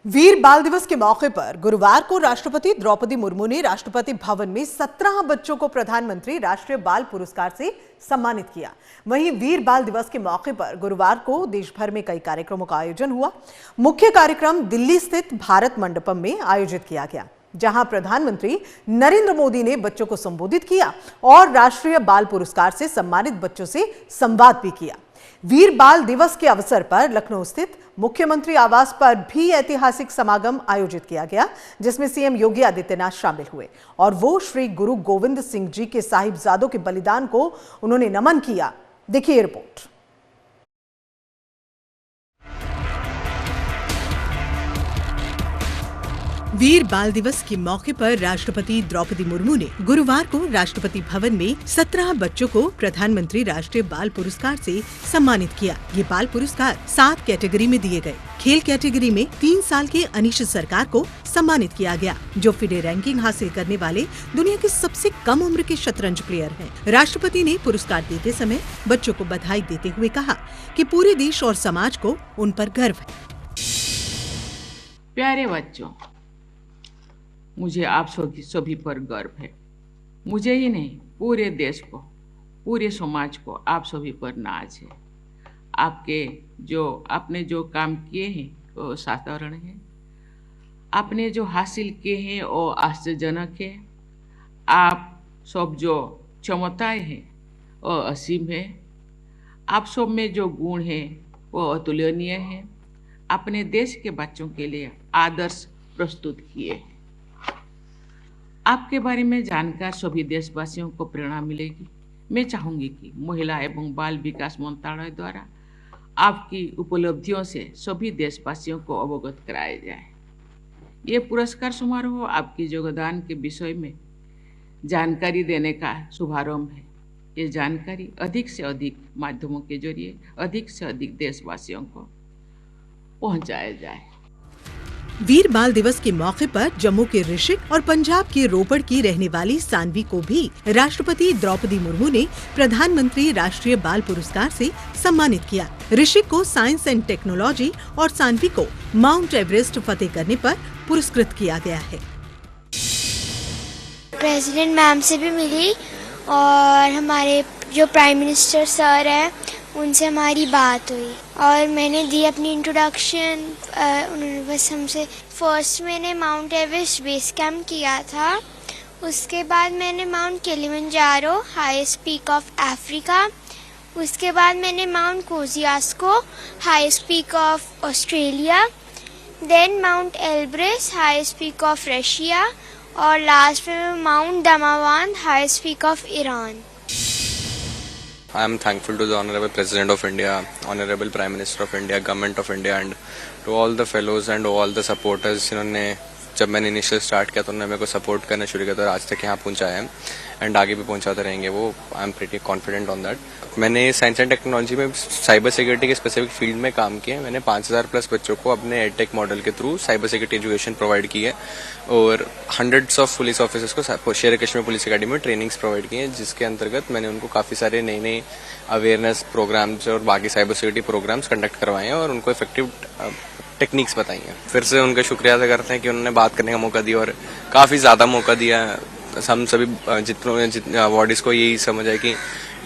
वीर बाल दिवस के मौके पर गुरुवार को राष्ट्रपति द्रौपदी मुर्मू ने राष्ट्रपति भवन में 17 बच्चों को प्रधानमंत्री राष्ट्रीय बाल पुरस्कार से सम्मानित किया। वहीं वीर बाल दिवस के मौके पर गुरुवार को देश भर में कई कार्यक्रमों का आयोजन हुआ। मुख्य कार्यक्रम दिल्ली स्थित भारत मंडपम में आयोजित किया गया, जहां प्रधानमंत्री नरेंद्र मोदी ने बच्चों को संबोधित किया और राष्ट्रीय बाल पुरस्कार से सम्मानित बच्चों से संवाद भी किया। वीर बाल दिवस के अवसर पर लखनऊ स्थित मुख्यमंत्री आवास पर भी ऐतिहासिक समागम आयोजित किया गया, जिसमें सीएम योगी आदित्यनाथ शामिल हुए और वो श्री गुरु गोविंद सिंह जी के साहिबजादों के बलिदान को उन्होंने नमन किया। देखिए रिपोर्ट। वीर बाल दिवस के मौके पर राष्ट्रपति द्रौपदी मुर्मू ने गुरुवार को राष्ट्रपति भवन में 17 बच्चों को प्रधानमंत्री राष्ट्रीय बाल पुरस्कार से सम्मानित किया। ये बाल पुरस्कार 7 कैटेगरी में दिए गए। खेल कैटेगरी में 3 साल के अनीश सरकार को सम्मानित किया गया, जो फिडे रैंकिंग हासिल करने वाले दुनिया के सबसे कम उम्र के शतरंज प्लेयर हैं। राष्ट्रपति ने पुरस्कार देते समय बच्चों को बधाई देते हुए कहा कि पूरे देश और समाज को उन पर गर्व है। प्यारे बच्चों, मुझे आप सभी पर गर्व है। मुझे ही नहीं, पूरे देश को, पूरे समाज को आप सभी पर नाज है। आपने जो काम किए हैं वो साधारण है। आपने जो हासिल किए हैं वो आश्चर्यजनक है। आप सब जो क्षमताएं हैं वो असीम है। आप सब में जो गुण है वो अतुलनीय है। अपने देश के बच्चों के लिए आदर्श प्रस्तुत किए। आपके बारे में जानकर सभी देशवासियों को प्रेरणा मिलेगी। मैं चाहूँगी कि महिला एवं बाल विकास मंत्रालय द्वारा आपकी उपलब्धियों से सभी देशवासियों को अवगत कराया जाए। ये पुरस्कार समारोह आपकी योगदान के विषय में जानकारी देने का शुभारंभ है। ये जानकारी अधिक से अधिक माध्यमों के जरिए अधिक से अधिक देशवासियों को पहुँचाया जाए। वीर बाल दिवस के मौके पर जम्मू के ऋषिक और पंजाब के रोपड़ की रहने वाली सानवी को भी राष्ट्रपति द्रौपदी मुर्मू ने प्रधानमंत्री राष्ट्रीय बाल पुरस्कार से सम्मानित किया। ऋषिक को साइंस एंड टेक्नोलॉजी और सानवी को माउंट एवरेस्ट फतेह करने पर पुरस्कृत किया गया है। प्रेसिडेंट मैम से भी मिली और हमारे जो प्राइम मिनिस्टर सर है उनसे हमारी बात हुई और मैंने दी अपनी इंट्रोडक्शन। उन्होंने बस हमसे फर्स्ट मैंने माउंट एवरेस्ट बेस कैंप किया था, उसके बाद मैंने mount Kilimanjaro highest peak of Africa, उसके बाद मैंने mount Kosciuszko highest peak of Australia, then mount Elbrus highest peak of Russia और लास्ट में mount Damavand highest peak of Iran. I am thankful to the Honorable President of India, Honorable Prime Minister of India, Government of India and to all the fellows and all the supporters जिन्होंने जब मैंने initial start किया तो उन्होंने मेरे को support करना शुरू किया और आज तक यहाँ पहुँचाया है एंड आगे भी पहुँचाते रहेंगे। वो I am pretty confident on that. मैंने साइंस एंड टेक्नोलॉजी में साइबर सिक्योरिटी के स्पेसिफिक फील्ड में काम किया है। मैंने 5000 प्लस बच्चों को अपने एडटेक मॉडल के through cyber security education provide की है और हंड्रेड्स ऑफ पुलिस ऑफिसर्स को शेर कश्मीर पुलिस अकेडमी में ट्रेनिंग्स प्रोवाइड की हैं, जिसके अंतर्गत मैंने उनको काफ़ी सारे नए अवेयरनेस प्रोग्राम्स और बाकी साइबर सिक्योरिटी प्रोग्राम्स कंडक्ट करवाए हैं और उनको इफेक्टिव टेक्निक्स बताई हैं। फिर से उनका शुक्रिया अदा करते हैं कि उन्होंने बात करने का मौका दिया और काफ़ी ज़्यादा मौका दिया। हम सभी जितने अवार्डीज को यही समझ आए कि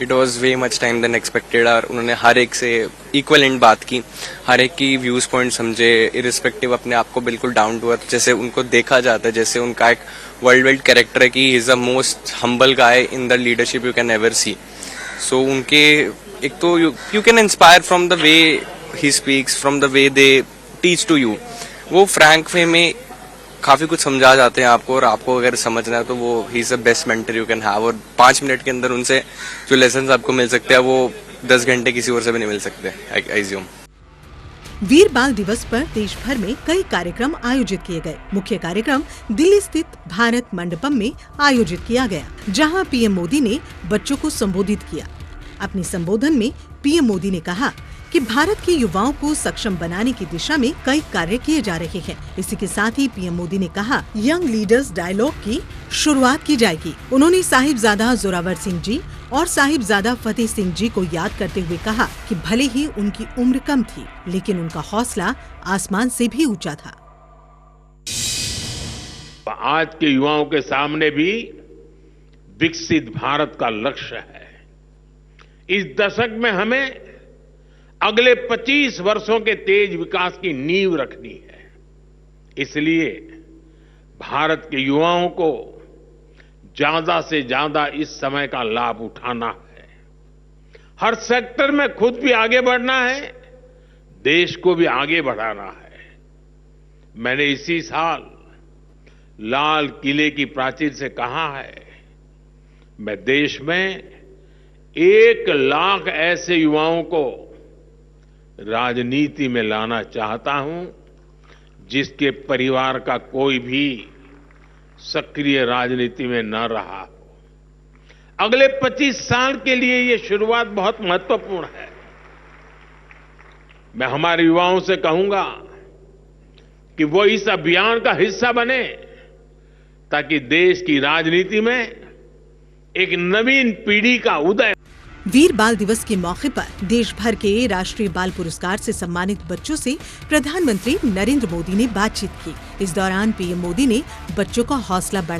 it was way much time then expected और उन्होंने हर एक से इक्वल एंड बात की, हर एक की व्यूज़ पॉइंट समझे, इरिस्पेक्टिव अपने आप को बिल्कुल डाउन टू अर्थ जैसे उनको देखा जाता है, जैसे उनका एक वर्ल्ड वाइड कैरेक्टर है कि he is the most humble guy in the leadership you can ever see. So उनके एक तो you can inspire from the way he speaks, from the way they teach to you. वो frank way में काफ़ी कुछ समझा जाते हैं आपको और आपको अगर समझना है तो वो ही is the best mentor you can have और 5 मिनट के अंदर उनसे जो लेसन आपको मिल सकते हैं वो 10 घंटे किसी और से भी नहीं मिल सकते। आई अज्यूम वीर बाल दिवस पर देश भर में कई कार्यक्रम आयोजित किए गए। मुख्य कार्यक्रम दिल्ली स्थित भारत मंडपम में आयोजित किया गया, जहां पीएम मोदी ने बच्चों को संबोधित किया। अपने संबोधन में पीएम मोदी ने कहा कि भारत के युवाओं को सक्षम बनाने की दिशा में कई कार्य किए जा रहे हैं। इसी के साथ ही पीएम मोदी ने कहा यंग लीडर्स डायलॉग की शुरुआत की जाएगी। उन्होंने साहिबजादा जोरावर सिंह जी और साहिबजादा फतेह सिंह जी को याद करते हुए कहा कि भले ही उनकी उम्र कम थी, लेकिन उनका हौसला आसमान से भी ऊंचा था। आज के युवाओं के सामने भी विकसित भारत का लक्ष्य है। इस दशक में हमें अगले 25 वर्षों के तेज विकास की नींव रखनी है। इसलिए भारत के युवाओं को ज्यादा से ज्यादा इस समय का लाभ उठाना है। हर सेक्टर में खुद भी आगे बढ़ना है, देश को भी आगे बढ़ाना है। मैंने इसी साल लाल किले की प्राचीर से कहा है, मैं देश में 1 लाख ऐसे युवाओं को राजनीति में लाना चाहता हूं जिसके परिवार का कोई भी सक्रिय राजनीति में न रहा हो। अगले 25 साल के लिए ये शुरुआत बहुत महत्वपूर्ण है। मैं हमारे युवाओं से कहूंगा कि वो इस अभियान का हिस्सा बने ताकि देश की राजनीति में एक नवीन पीढ़ी का उदय। वीर बाल दिवस के मौके पर देश भर के राष्ट्रीय बाल पुरस्कार से सम्मानित बच्चों से प्रधानमंत्री नरेंद्र मोदी ने बातचीत की। इस दौरान पीएम मोदी ने बच्चों का हौसला बढ़ाने